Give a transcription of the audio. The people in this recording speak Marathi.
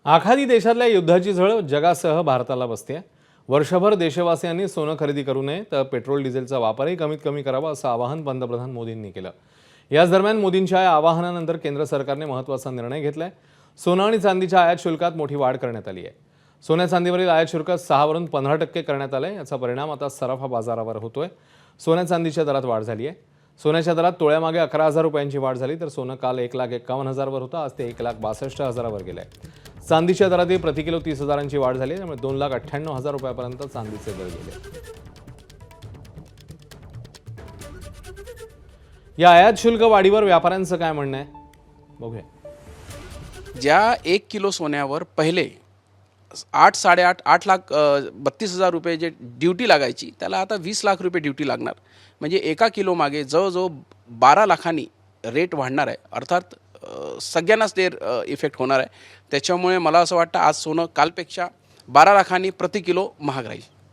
आखाती देशातल्या युद्धाची झळ जगासह भारताला बसते. वर्षभर देशवासियांनी सोनं खरेदी करू नये तर पेट्रोल डिझेलचा वापरही कमीत कमी करावा असं आवाहन पंतप्रधान मोदींनी केलं. याच दरम्यान मोदींच्या या आवाहनानंतर केंद्र सरकारने महत्त्वाचा निर्णय घेतलाय. सोनं आणि चांदीच्या आयात शुल्कात मोठी वाढ करण्यात आली आहे. सोन्या चांदीवरील आयात शुल्क 6 वरून 15% करण्यात आलंय. याचा परिणाम आता सराफा बाजारावर होतोय. सोन्या चांदीच्या दरात वाढ झाली आहे. सोन्याच्या दरात तोळ्यामागे 11,000 रुपयांची वाढ झाली तर सोनं काल 1,51,000 वर होतं. आज ते 1,62,000 वर गेलंय. चांदीच्या दरातही प्रति किलो 30,000ची वाढ झाली, त्यामुळे 2,98,000 रुपयापर्यंत चांदीचे दर गेले. या आयात शुल्क वाढीवर व्यापाऱ्यांचं काय म्हणणं आहे बघूया. ज्या 1 किलो सोन्यावर पहिले 8 लाख 32,000 रुपये जे ड्युटी लागायची त्याला आता 20 लाख रुपये ड्युटी लागणार. म्हणजे एका किलो मागे जवळजवळ 12 लाखांनी रेट वाढणार आहे. अर्थात सगळ्यांनाच ते इफेक्ट होणार आहे. त्याच्यामुळे मला असं वाटतं आज सोनं कालपेक्षा 12 लाखांनी प्रति किलो महाग राहील.